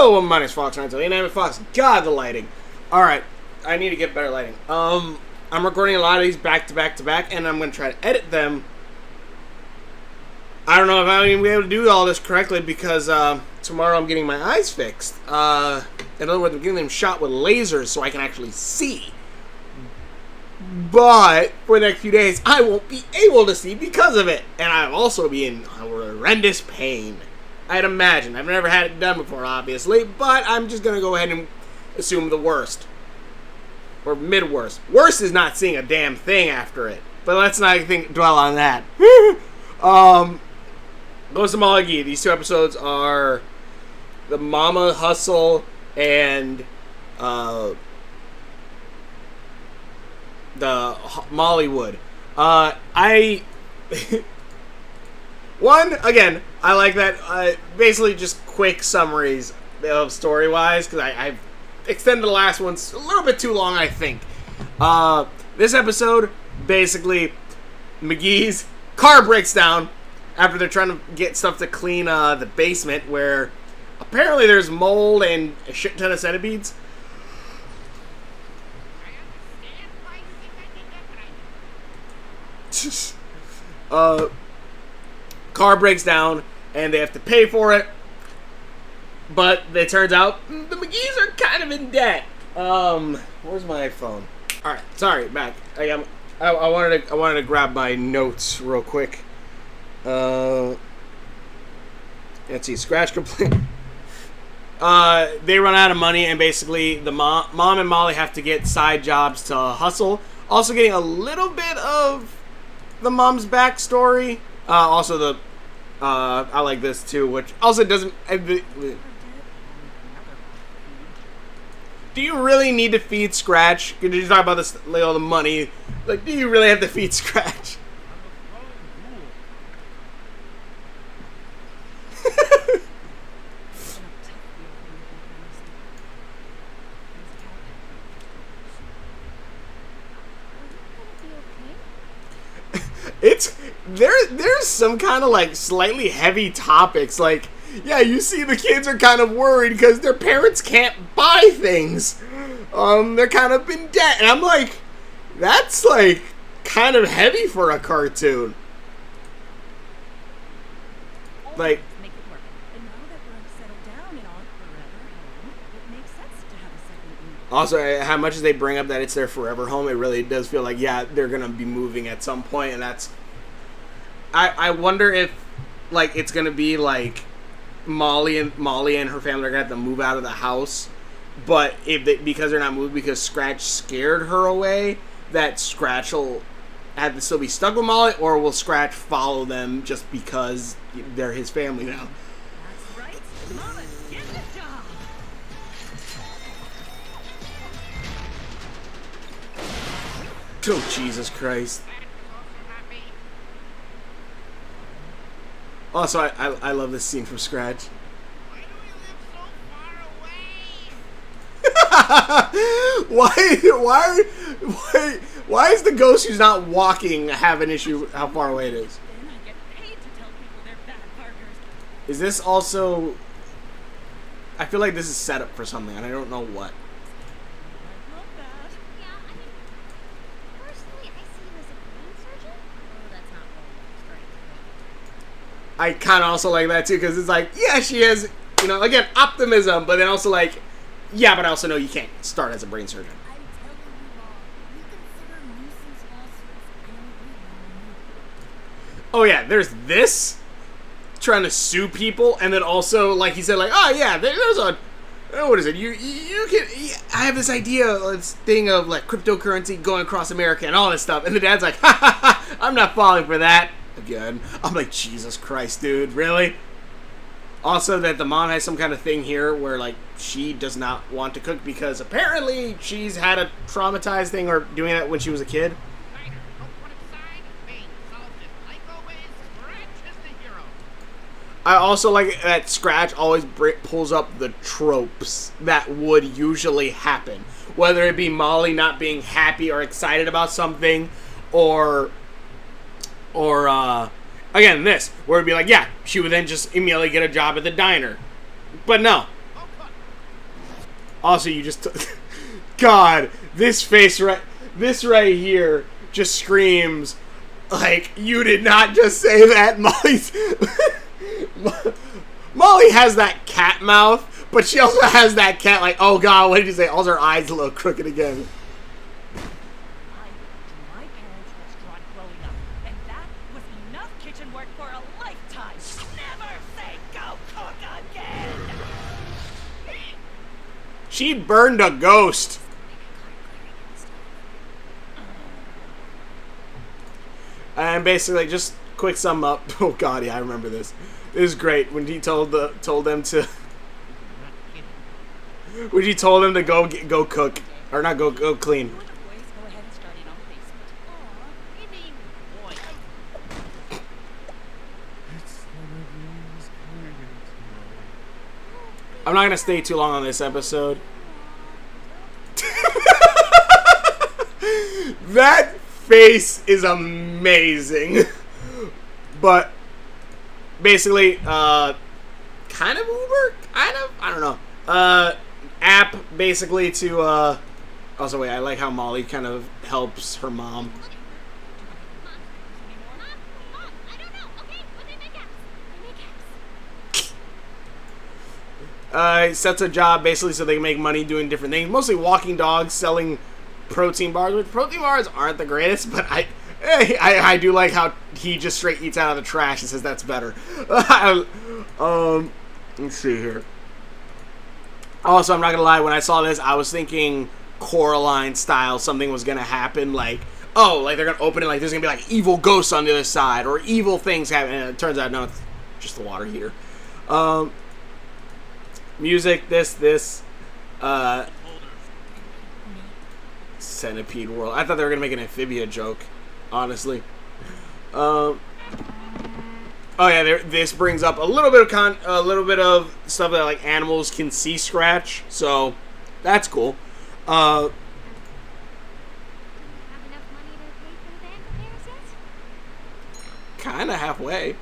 Hello, my name is Fox 9, and I'm Fox. God, the lighting. Alright, I need to get better lighting. I'm recording a lot of these back to back to back, and I'm going to try to edit them. I don't know if I'm going to be able to do all this correctly because tomorrow I'm getting my eyes fixed. In other words, I'm getting them shot with lasers so I can actually see. But for the next few days, I won't be able to see because of it. And I'll also be in horrendous pain. I'd imagine. I've never had it done before, obviously, but I'm just going to go ahead and assume the worst. Or mid-worst. Worst is not seeing a damn thing after it. But let's not dwell on that. Mcgee. These two episodes are the Mama Hustle and the Mollywood. Again, I like that. Basically, just quick summaries of story-wise, because I've extended the last ones a little bit too long, I think. This episode, basically, Mcgee's car breaks down after they're trying to get stuff to clean the basement, where apparently there's mold and a shit ton of centipedes. Car breaks down and they have to pay for it, but it turns out the Mcgees are kind of in debt. Where's my phone? All right, sorry, back. I wanted to grab my notes real quick. Let's see, scratch complaint. They run out of money, and basically the mom and Molly have to get side jobs to hustle. Also getting a little bit of the mom's backstory. Also the I like this too, which also doesn't. Do you really need to feed Scratch? Could you talk about this, like, all the money? Like, do you really have to feed Scratch? There's some kind of like slightly heavy topics. Like, yeah, you see the kids are kind of worried because their parents can't buy things. They're kind of in debt, and I'm like, that's like kind of heavy for a cartoon. Like, also, how much as they bring up that it's their forever home, it really does feel like, yeah, they're gonna be moving at some point, and that's. I wonder if, like, it's gonna be like Molly and her family are gonna have to move out of the house, but because they're not moved because Scratch scared her away, that Scratch will have to still be stuck with Molly, or will Scratch follow them just because they're his family now? That's right, Mama, get the job. Oh, Jesus Christ. Also, I love this scene from Scratch. Why do we live so far away? Why is the ghost who's not walking have an issue how far away it is? Then I get paid to tell people they're bad partners. Is this also... I feel like this is set up for something, and I don't know what. I love that. Yeah, I mean, personally, I see him as a brain surgeon. Oh, that's not right. I kind of also like that, too, because it's like, yeah, she has, again, optimism, but then also like, yeah, but I also know you can't start as a brain surgeon. I'm telling you all, we consider nuisance lawsuits and Oh, yeah, there's this, trying to sue people, and then also, like he said, like, oh, yeah, there's a, what is it, you can, I have this idea, this thing of, like, cryptocurrency going across America and all this stuff, and the dad's like, ha, ha, ha, I'm not falling for that. Again, I'm like, Jesus Christ, dude, really? Also, that the mom has some kind of thing here where, like, she does not want to cook because apparently she's had a traumatized thing or doing that when she was a kid. I also like that Scratch always pulls up the tropes that would usually happen. Whether it be Molly not being happy or excited about something, or again, this, where it'd be like, yeah, she would then just immediately get a job at the diner. But no. Also, you just... God, this right here just screams, like, you did not just say that. Molly has that cat mouth, but she also has that cat, like, oh God, what did you say? All her eyes a little crooked again. I went to my parents' restaurant growing up, and that was enough kitchen work for a lifetime. Never say go cook again! She burned a ghost. And basically, just quick sum up. Oh God, yeah, I remember this. It was great when he told them to. When he told them to go cook, or not go clean. You and the boys go ahead and start in on the basement. Aw, you mean boy. I'm not gonna stay too long on this episode. That face is amazing. But basically, kind of Uber, kind of, I don't know. App basically to also wait, I like how Molly kind of helps her mom. Mom, I don't know. Okay, but they make apps. They make apps. Sets a job basically so they can make money doing different things, mostly walking dogs, selling protein bars, which protein bars aren't the greatest, but I do like how he just straight eats out of the trash and says that's better. Let's see here. Also, I'm not gonna lie, when I saw this, I was thinking Coraline style, something was gonna happen, like, oh, like they're gonna open it, like there's gonna be like evil ghosts on the other side, or evil things happening, and it turns out, no, it's just the water heater. Music, this, Centipede World. I thought they were gonna make an amphibia joke, honestly. Oh yeah, this brings up a little bit of stuff that like animals can see Scratch, so that's cool. Have enough money to pay for the band repairs yet? Kind of halfway.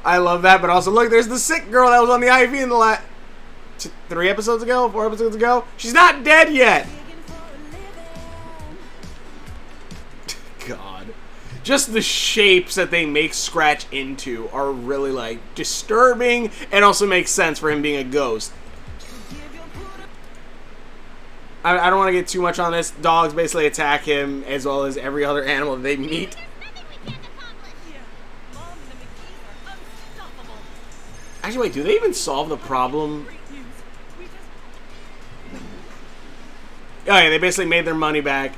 I love that, but also look, there's the sick girl that was on the IV in the last 4 episodes ago. She's not dead yet. God, just the shapes that they make Scratch into are really like disturbing, and also makes sense for him being a ghost. I don't want to get too much on this. Dogs basically attack him as well as every other animal that they meet. There's nothing we can't accomplish. Yeah, Mom and the Mcgees are unstoppable. Actually, wait, do they even solve the problem? Great news. We just Oh yeah, they basically made their money back,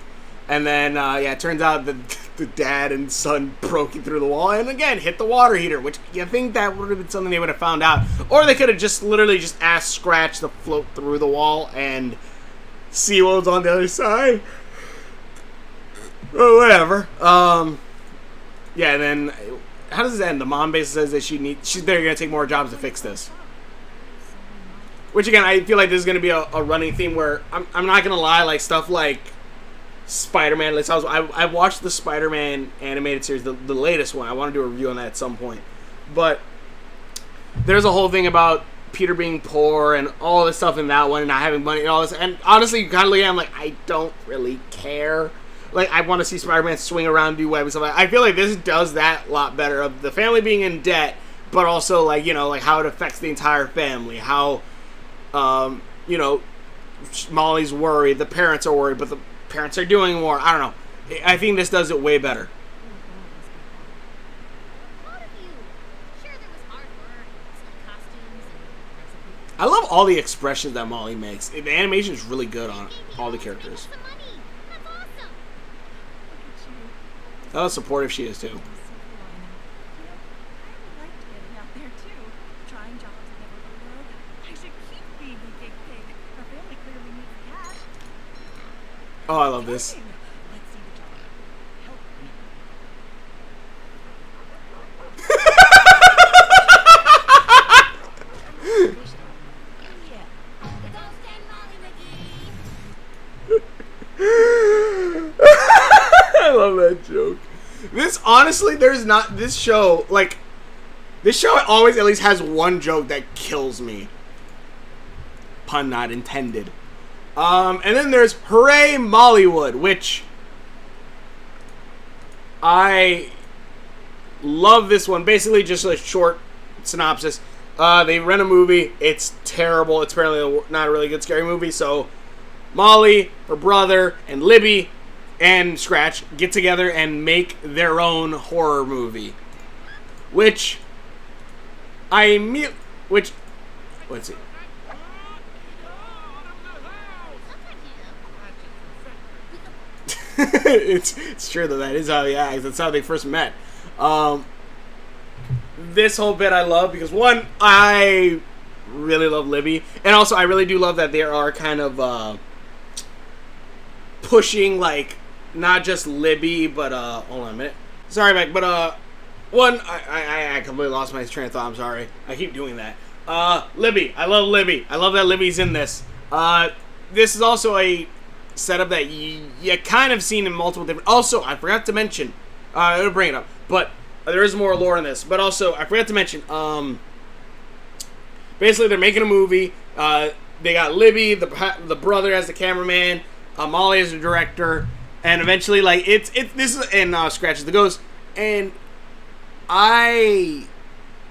and then yeah, it turns out that the dad and son broke through the wall and again hit the water heater, which you think that would have been something they would have found out, or they could have just literally just asked Scratch to float through the wall and see what was on the other side. Or whatever. Yeah, and then how does this end? The mom basically says that they're gonna take more jobs to fix this. Which again, I feel like this is gonna be a running theme where I'm not gonna lie, like stuff like Spider-Man. Like I watched the Spider-Man animated series, the latest one. I want to do a review on that at some point. But there's a whole thing about Peter being poor and all this stuff in that one, and not having money and all this. And honestly, kind of I'm like, I don't really care. Like, I want to see Spider-Man swing around, do web and stuff. I feel like this does that a lot better, of the family being in debt, but also like, you know, like how it affects the entire family. How, you know, Molly's worried, the parents are worried, but the parents are doing more. I don't know. I think this does it way better. Proud of you. Sure, there was hard work, some costumes, and recipes. I love all the expressions that Molly makes. The animation is really good on all the characters. Some money. That's awesome. look at you. How supportive she is, too. So fun. You know, I liked getting out there too, trying jobs I never heard of. I should keep being a big pig. Our family clearly needs cash. Oh, I love this. Fine. Let's see the job. Help me. Yeah. The Ghost and Molly McGee. I love that joke. This, honestly, this show, like, This show always at least has one joke that kills me. Pun not intended. And then there's Hooray Mollywood, which I love this one. Basically just a short synopsis. They rent a movie. It's terrible. It's apparently not a really good scary movie. So Molly, her brother, and Libby and Scratch get together and make their own horror movie. Let's see. It's true though. That is how he acts. That's how they first met. This whole bit I love because one, I really love Libby, and also I really do love that they are kind of pushing like not just Libby, but hold on a minute. Sorry, Mac, but one, I completely lost my train of thought. I'm sorry. I keep doing that. Libby. I love Libby. I love that Libby's in this. This is also a setup that you kind of seen in multiple different... Also, I forgot to mention... I'll bring it up. But there is more lore in this. But also, I forgot to mention... basically, they're making a movie. They got Libby, the brother as the cameraman. Molly as the director. And eventually, like, this is... And Scratch is the ghost. And I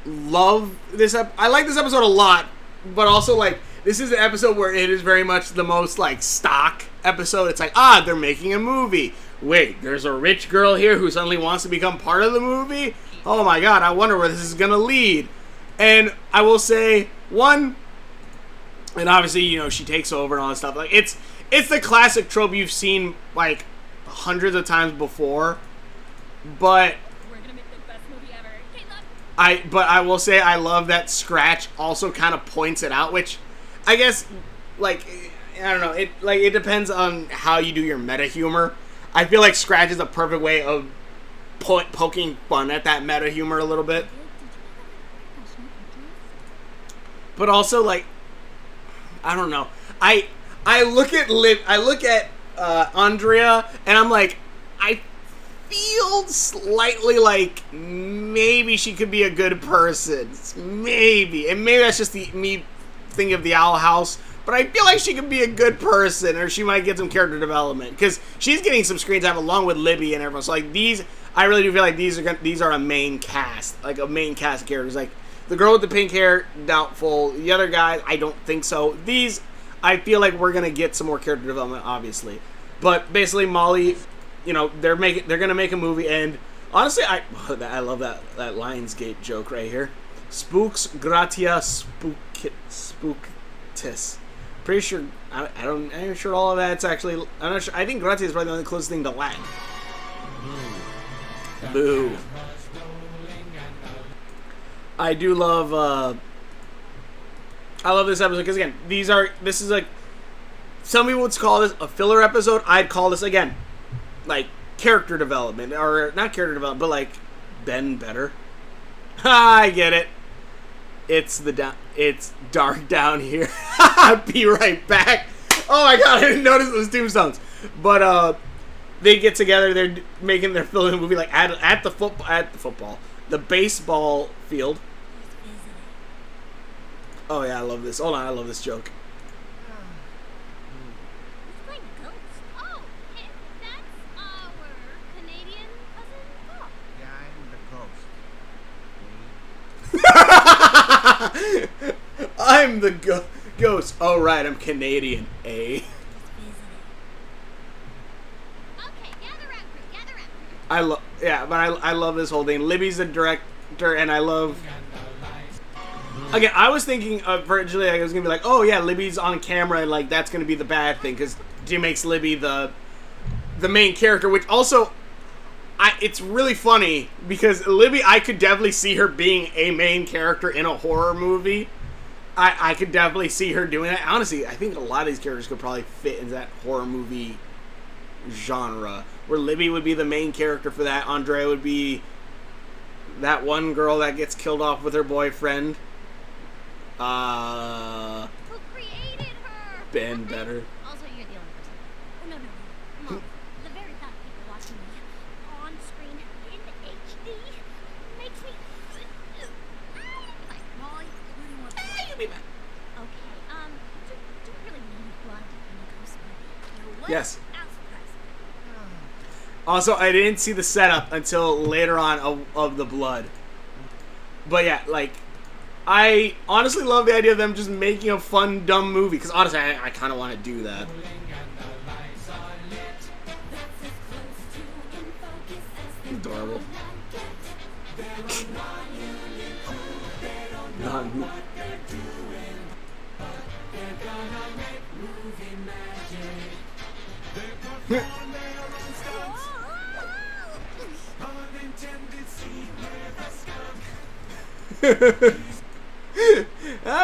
love this... I like this episode a lot. But also, like... This is an episode where it is very much the most, like, stock episode. It's like, they're making a movie. Wait, there's a rich girl here who suddenly wants to become part of the movie? Oh my god, I wonder where this is going to lead. And I will say, one, and obviously, you know, she takes over and all that stuff. Like, it's the classic trope you've seen, like, hundreds of times before. But... We're gonna make the best movie ever. Caleb! I will say I love that Scratch also kind of points it out, which... I guess, like, I don't know. It depends on how you do your meta humor. I feel like Scratch is a perfect way of poking fun at that meta humor a little bit. But also, like, I don't know. I look at Andrea, and I'm like, I feel slightly like maybe she could be a good person. Maybe, and maybe that's just me. Thing of the Owl House, but I feel like she could be a good person, or she might get some character development because she's getting some screen time along with Libby and everyone. So like these, I really do feel like these are a main cast, like a main cast of characters. Like the girl with the pink hair, doubtful. The other guy, I don't think so. These, I feel like we're gonna get some more character development, obviously. But basically, Molly, you know, they're gonna make a movie, and honestly, I love that Lionsgate joke right here. Spooks gratia spooktis. Pretty sure I'm not sure all of that's actually. I'm not sure. I think gratia is probably the only closest thing to Latin. Boo. I do love. I love this episode because again, this is like some people would call this a filler episode. I'd call this again like character development, or not character development, but like Ben better. I get it. It's dark down here. Be right back. Oh my god, I didn't notice those tombstones. But they get together. They're making their film movie like at the baseball field. Oh yeah, I love this. Hold on, I love this joke. Who's playing ghost? Oh, that's our Canadian cousin Paul. Yeah, I'm the ghost. I'm the ghost. Oh right, I'm Canadian. Okay, gather round, crew. Gather round. I love this whole thing. Libby's the director, and I love. Again, I was thinking originally I was gonna be like, oh yeah, Libby's on camera, and like that's gonna be the bad thing because she makes Libby the main character, which also. It's really funny because Libby, I could definitely see her being a main character in a horror movie. I could definitely see her doing that. Honestly, I think a lot of these characters could probably fit in that horror movie genre. Where Libby would be the main character for that. Andrea would be that one girl that gets killed off with her boyfriend. Who created her? Ben better. Also, you're the only person. Oh, no. Mom, the very thought of people watching me on screen in HD makes me... Yes. I was surprised. Also, I didn't see the setup until later on of the blood. But yeah, like, I honestly love the idea of them just making a fun, dumb movie. Because honestly, I kind of want to do that. Adorable. None.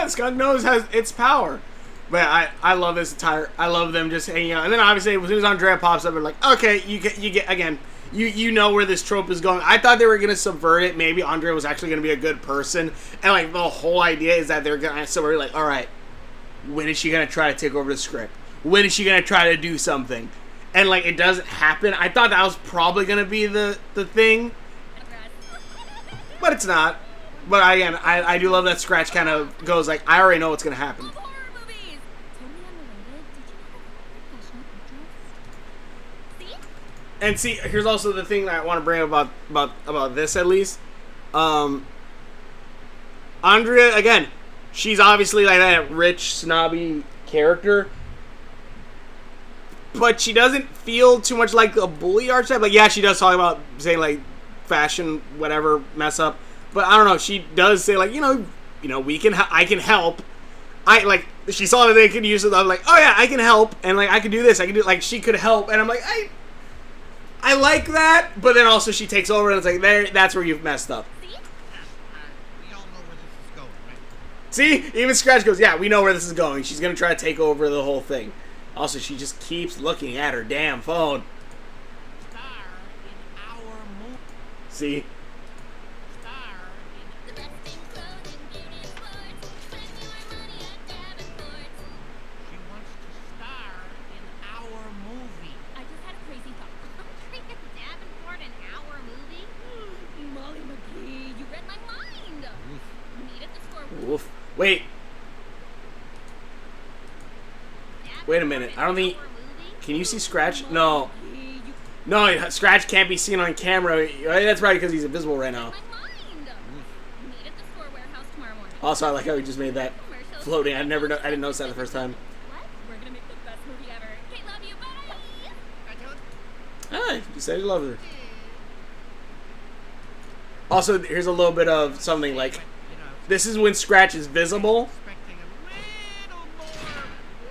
Skunk knows has its power. But I love this entire. I love them just hanging out. And then obviously, as soon as Andrea pops up, we're like, okay, you get again. You know where this trope is going. I thought they were gonna subvert it. Maybe Andrea was actually gonna be a good person, and like the whole idea is that they're gonna. So we're like, all right, when is she gonna try to take over the script? When is she gonna try to do something? And like it doesn't happen. I thought that was probably gonna be the thing, but it's not. But again, I do love that Scratch kind of goes like, I already know what's gonna happen. Horror movies! Totally unrelated. Did you know that professional controls? See? And see, here's also the thing that I want to bring up about this at least. Andrea, again, she's obviously like that rich, snobby character. But she doesn't feel too much like a bully archetype. Like, yeah, she does talk about saying, like, fashion, whatever, mess up. But I don't know, she does say, like, you know, I can help. She saw that they could use it. I'm like, oh yeah, I can help. And, like, I can do this. I can do, like, she could help. And I'm like, I like that. But then also she takes over and it's like, that's where you've messed up. See? We all know where this is going, right? See? Even Scratch goes, yeah, we know where this is going. She's going to try to take over the whole thing. Also, she just keeps looking at her damn phone. Star in our movie. See? Star in The best in clothing, beauty, and sports. Spend your money at Davenport's. She wants to star in our movie. I just had a crazy thought. Freaking Davenport an hour movie? Molly Mcgee, you read my mind. Meet at the store. Oof. Wait. Wait a minute. I don't think... Can you see Scratch? No. No, Scratch can't be seen on camera. That's right, because he's invisible right now. My mind. Meet at the store warehouse tomorrow morning. Also, I like how he just made that floating. I didn't notice that the first time. What? We're gonna make the best movie ever. Okay, love you. Bye. Hi, you said you love her. Also, here's a little bit of something like... You know, This is when Scratch is visible. expecting a little more.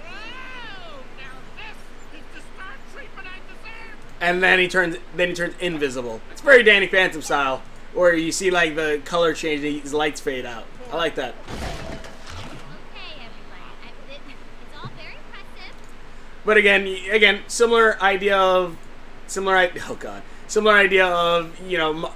Whoa! Now this is the star treatment I deserve. And then he turns invisible. It's very Danny Phantom style, where you see like the color change and his lights fade out. I like that. Okay, everybody. It's all very impressive. But again, similar idea of, you know,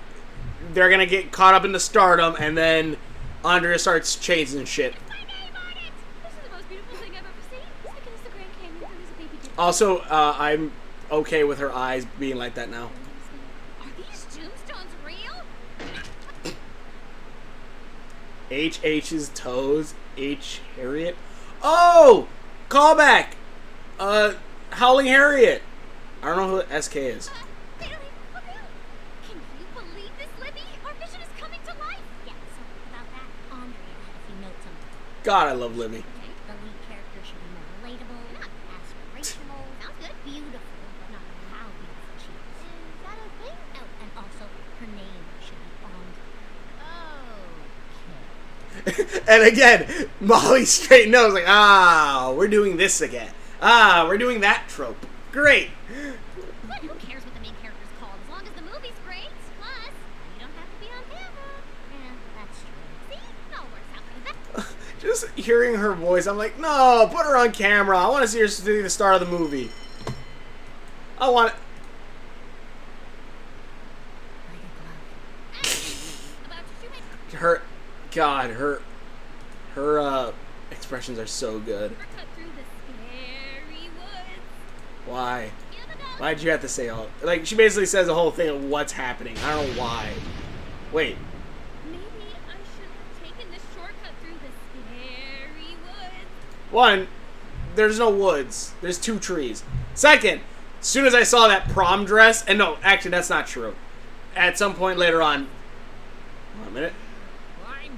they're gonna get caught up in the stardom, and then Andrea starts chasing shit. My name on it. This is the most beautiful thing I've ever seen. Second is the Grand Canyon. Third is a baby deer. Also, I'm okay with her eyes being like that now. Are these tombstones real? H's toes. H Harriet. Oh, callback. Howling Harriet. I don't know who SK is. Really? For real? Can you believe this, Libby? Our vision is coming to life. Yeah, so about that, Andrea had a few notes on it. God, I love Libby. Okay, the lead character should be more relatable, not aspirational. Sounds good. Beautiful, but not how beautiful she is. Is that a thing? Oh, and also, her name should be Andrea. Okay. And again, Molly straight knows, like, we're doing this again. We're doing that trope. Great. But who cares what the main character's called, as long as the movie's great? Plus, you don't have to be on camera. Yeah, that's true. See? It all works out for the best. Just hearing her voice, I'm like, no, put her on camera. I want to see her be the star of the movie. I want it. About to shoot Her, God, her expressions are so good. We're cut through the scary woods. Why? Feel the dog. Why'd you have to say all? Like, she basically says the whole thing of what's happening. I don't know why. Wait. Maybe I should have taken this shortcut through the scary woods. One, there's no woods. There's 2 trees. Second, as soon as I saw that prom dress, and no, actually that's not true. At some point later on, hold on a minute. Line.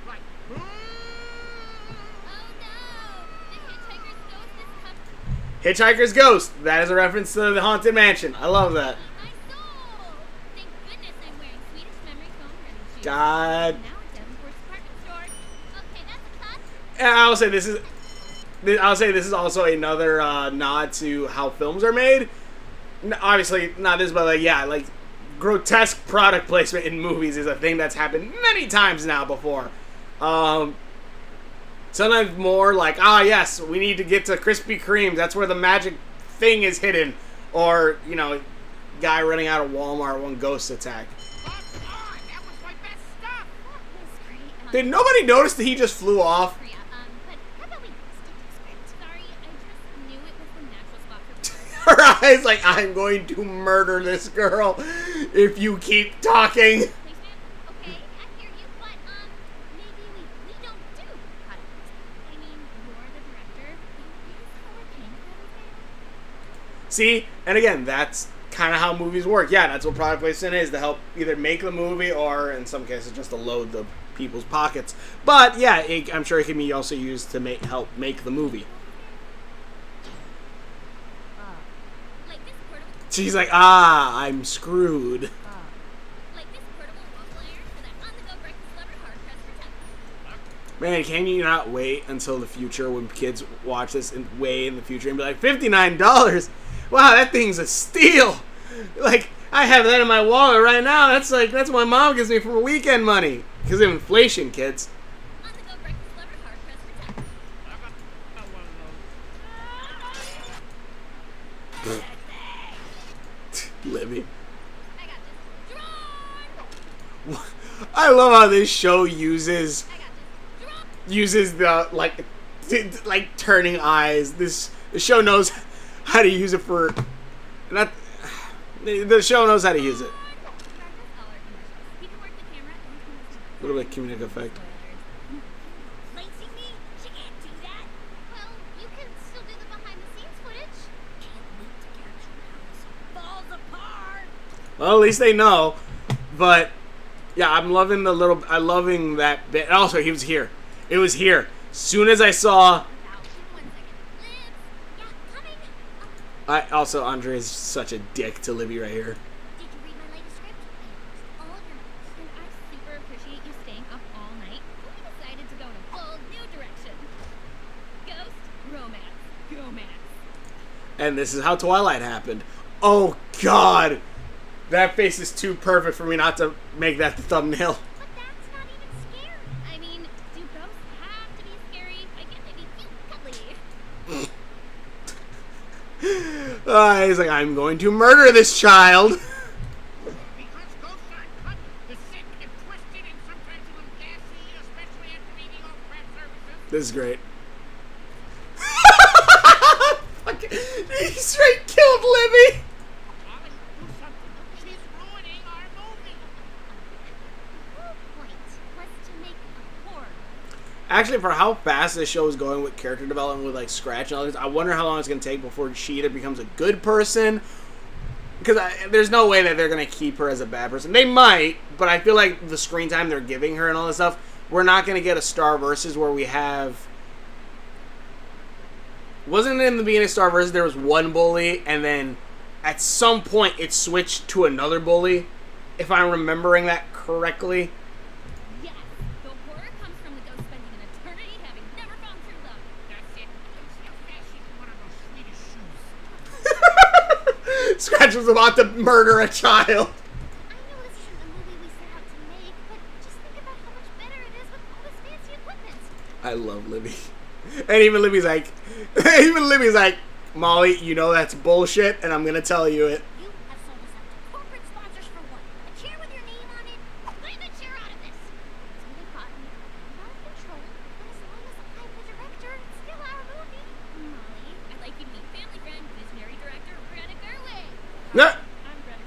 Right. Oh no! The Hitchhiker's Ghost is coming. Hitchhiker's Ghost. That is a reference to the Haunted Mansion. I love that. My soul! Thank goodness I'm wearing Swedish memory foam running shoes. God. Now it's Davenport's department store. Okay, that's a cut. And I'll say this is also another nod to how films are made. Obviously, not this, but like grotesque product placement in movies is a thing that's happened many times now before. Sometimes more like, yes, we need to get to Krispy Kremes. That's where the magic thing is hidden. Or, guy running out of Walmart, one ghost attack. Oh, God, that was my best stuff. That was great. Did nobody notice that he just flew off? But how about we stick to the script? Sorry, I just knew it was the natural spot for Her eyes like, I'm going to murder this girl if you keep talking. placement. Okay, I hear you, but maybe we don't do product placement. I mean, you're the director. Is how we're paying for everything? See? And again, that's kind of how movies work. Yeah, that's what product placement is, to help either make the movie or, in some cases, just to load the people's pockets. But, yeah, I'm sure it can be also used to help make the movie. Like this portable. She's like, I'm screwed. Like this portable waffle iron for that on-the-go breakfast lover hard pressed for 10. Man, can you not wait until the future when kids watch this and way in the future and be like, $59? Wow, that thing's a steal. Like, I have that in my wallet right now. That's what my mom gives me for weekend money. Because of inflation, kids. On-the-go breakfast lover hard pressed for 10. I got one of those. Libby. I got this. Drawn! I love how this show uses I got this. Drawn! the turning eyes. The show knows how to use it for not. The show knows how to use it. He can work the camera and A little bit of comedic effect. Placing me? She can't do that. Well, you can still do the behind-the-scenes footage. Can't wait to capture how this falls apart. Well, at least they know. But yeah, I'm loving loving that bit. And also, he was here. It was here. Soon as I saw. 1 second. Liv! Yeah, coming. Andre is such a dick to Libby right here. Did you read my latest script? All of your notes. And I super appreciate you staying up all night. We decided to go in a bold new direction. Ghost, romance. And this is how Twilight happened. Oh, God. That face is too perfect for me not to make that the thumbnail. But that's not even scary. I mean, do ghosts have to be scary? I guess they'd be cute, cuddly. He's like, I'm going to murder this child. Because ghosts are cut, the sick and twisted and sometimes a little gassy, especially after eating off craft services. This is great. He straight killed Libby. Ollie, do something. She's ruining our movie. The whole point was to make a horror. Actually, for how fast this show is going with character development with like Scratch and all this, I wonder how long it's going to take before she either becomes a good person. Because there's no way that they're going to keep her as a bad person. They might, but I feel like the screen time they're giving her and all this stuff, we're not going to get a Star Versus where we have... Wasn't it in the beginning of Star Versus there was one bully, and then at some point it switched to another bully, if I'm remembering that correctly? Yes, the horror comes from the ghost spending an eternity having never found true love. That's it. See how fast she's in one of those Swedish shoes. Scratch was about to murder a child. I know this isn't the movie we set out to make, but just think about how much better it is with all this fancy equipment. I love Libby. And even Libby's like, Molly, you know that's bullshit, and I'm gonna tell you it. You have sold us out to corporate sponsors for what? A chair with your name on it? Leave the chair out of this. It's really cotton, not out of control, but as long as I'm the director, it's still our movie. Molly, I'd like you to meet family friend, visionary director, Greta Gerwig. No. I'm Greta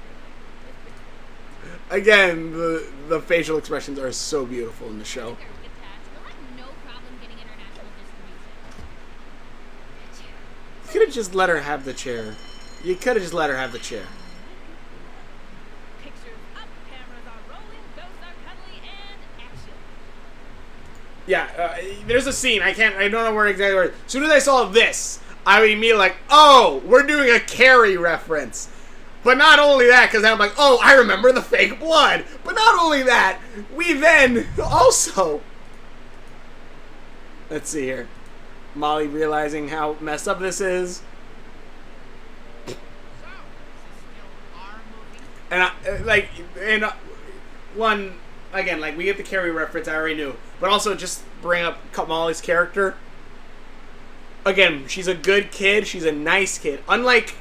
Gerwig. Again, the facial expressions are so beautiful in the show. Gerwig attached. We'll have no problem getting international distribution. He's gonna have just let her have the chair. You could have just let her have the chair. Pictures up, cameras are rolling, ghosts are cuddly, and action. Yeah, there's a scene. I don't know where exactly where. As soon as I saw this, I would immediately like, oh, we're doing a Carrie reference. But not only that, because I'm like, oh, I remember the fake blood. But not only that, we then also... Let's see here. Molly realizing how messed up this is. So, is this still our movie? And one, again, like, we get the Carrie reference, I already knew. But also, just bring up Molly's character. Again, she's a good kid. She's a nice kid. Unlike...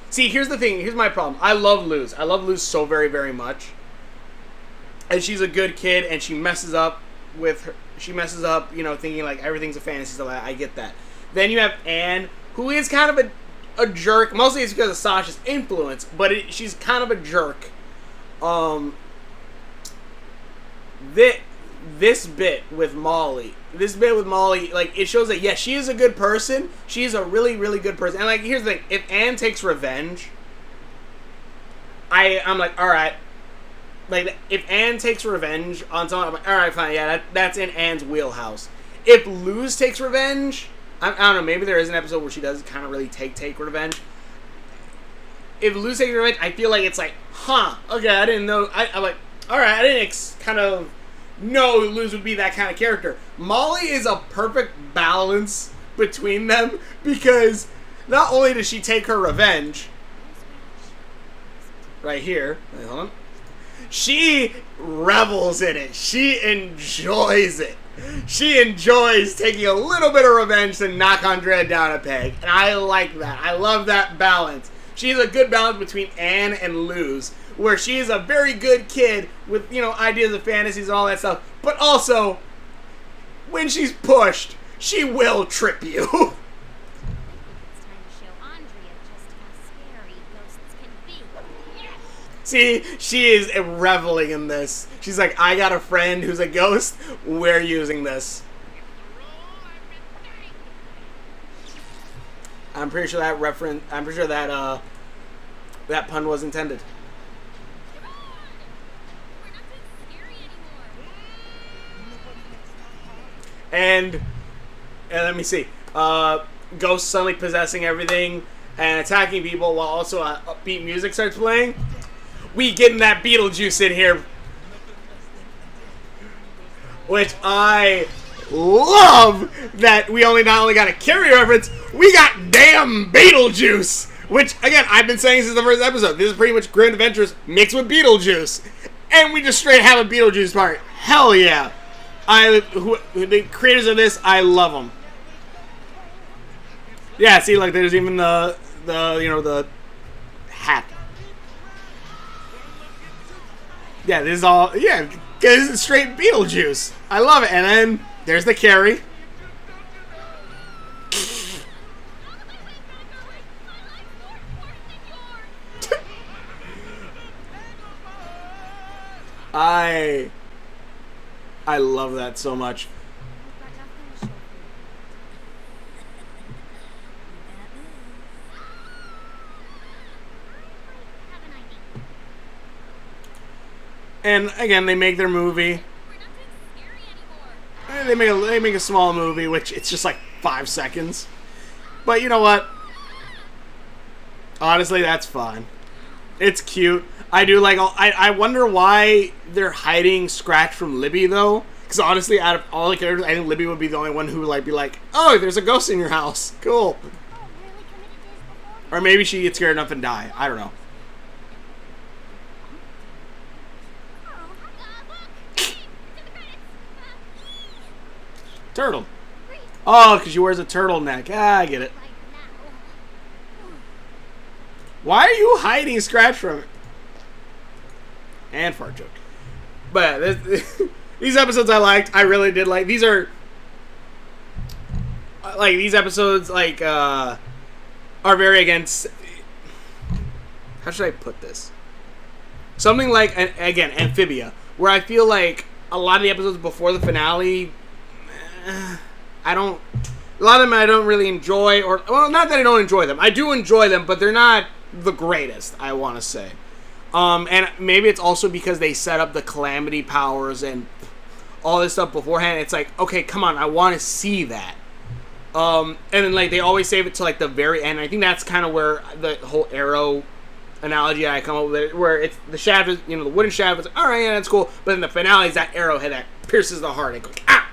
See, here's the thing. Here's my problem. I love Luz. I love Luz so very, very much. And she's a good kid, and she messes up with her. She messes up, you know, thinking like everything's a fantasy. So I get that. Then you have Anne, who is kind of a jerk. Mostly it's because of Sasha's influence, but she's kind of a jerk. This bit with Molly, like, it shows that, yes, she is a good person. She is a really, really good person. And, like, here's the thing. If Anne takes revenge, I'm like, all right. Like, if Anne takes revenge on someone, I'm like, all right, fine. Yeah, that's in Anne's wheelhouse. If Luz takes revenge, I don't know. Maybe there is an episode where she does kind of really take revenge. If Luz takes revenge, I feel like it's like, okay, I didn't know. I'm like, all right, I didn't kind of... No, Luz would be that kind of character. Molly is a perfect balance between them because not only does she take her revenge, right here, wait, hold on, she revels in it. She enjoys it. She enjoys taking a little bit of revenge to knock Andrea down a peg. And I like that. I love that balance. She's a good balance between Anne and Luz, where she is a very good kid with, you know, ideas of fantasies and all that stuff. But also, when she's pushed, she will trip you. It's time to show Andrea just how scary ghosts can be. Yes! See, she is reveling in this. She's like, I got a friend who's a ghost. We're using this. The role I've been dying to play. I'm pretty sure that that pun was intended. We're not being scary anymore. And let me see. Ghosts suddenly possessing everything and attacking people while also upbeat music starts playing. We getting that Beetlejuice in here. Which I love that we not only got a Carrie reference, we got damn Beetlejuice. Which, again, I've been saying since the first episode. This is pretty much Grand Adventures mixed with Beetlejuice. And we just straight have a Beetlejuice part. Hell yeah. The creators of this, I love them. Yeah, see, like, there's even the hat. Yeah, this is all, yeah, this is straight Beetlejuice. I love it. And then there's the Carrie. I love that so much. We've got nothing to show for it. Have an idea. And again, they make their movie. We're not being scary anymore. They make a small movie, which it's just like 5 seconds. But you know what? Honestly, that's fine. It's cute. I do like. I wonder why they're hiding Scratch from Libby though. Because honestly, out of all the characters, I think Libby would be the only one who would like be like, "Oh, there's a ghost in your house. Cool." Oh, really committed to his before? Or maybe she gets scared enough and die. I don't know. Oh, look! It's in the credits. Turtle. Great. Oh, because she wears a turtleneck. I get it. Right now. Why are you hiding Scratch from it? And fart joke. But these episodes I liked. I really did like. These are like these episodes like are very against. How should I put this? Something like again Amphibia, where I feel like a lot of the episodes before the finale, I don't A lot of them I don't really enjoy, or well, not that I don't enjoy them. I do enjoy them, but they're not the greatest, I want to say. And maybe it's also because they set up the calamity powers and all this stuff beforehand. It's like, okay, come on, I want to see that. And then like they always save it to like the very end. I think that's kind of where the whole arrow analogy I come up with, where it's the shaft is, the wooden shaft is, all right, yeah, that's cool. But in the finale is that arrowhead that pierces the heart and goes, ah,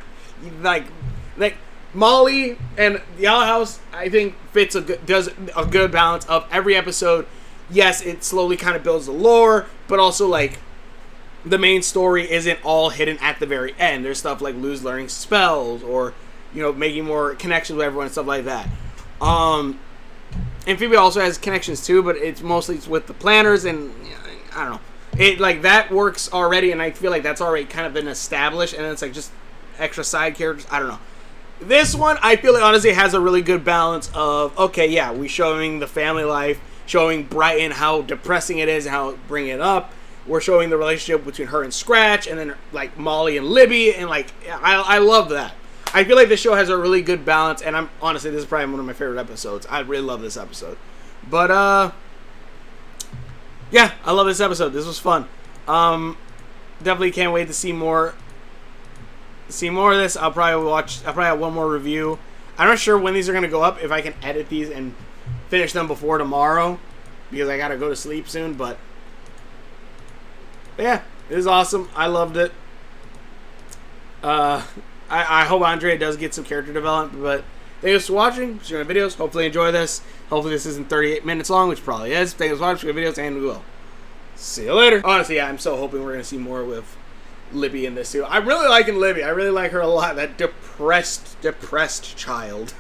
like Molly and the Owl House, I think does a good balance of every episode. Yes, it slowly kind of builds the lore, but also like the main story isn't all hidden at the very end. There's stuff like Lou's learning spells, or making more connections with everyone and stuff like that. And Phoebe also has connections too, but it's mostly with the planners, and I don't know. It like that works already, and I feel like that's already kind of been established, and it's like just extra side characters. I don't know. This one, I feel like honestly has a really good balance of, okay, yeah, we showing the family life, showing Brighton how depressing it is, and how bring it up. We're showing the relationship between her and Scratch, and then like Molly and Libby, and like I love that. I feel like this show has a really good balance, and I'm honestly, this is probably one of my favorite episodes. I really love this episode. But yeah, I love this episode. This was fun. Definitely can't wait to see more. See more of this. I'll probably have one more review. I'm not sure when these are gonna go up. If I can edit these and finish them before tomorrow, because I gotta go to sleep soon. But yeah, it is awesome. I loved it. I hope Andrea does get some character development. But thanks for watching. Sharing my videos. Hopefully you enjoy this. Hopefully this isn't 38 minutes long, which probably is. Thanks for watching my videos, and we will see you later. Honestly, yeah, I'm so hoping we're gonna see more with Libby in this too. I'm really liking Libby. I really like her a lot. That depressed child.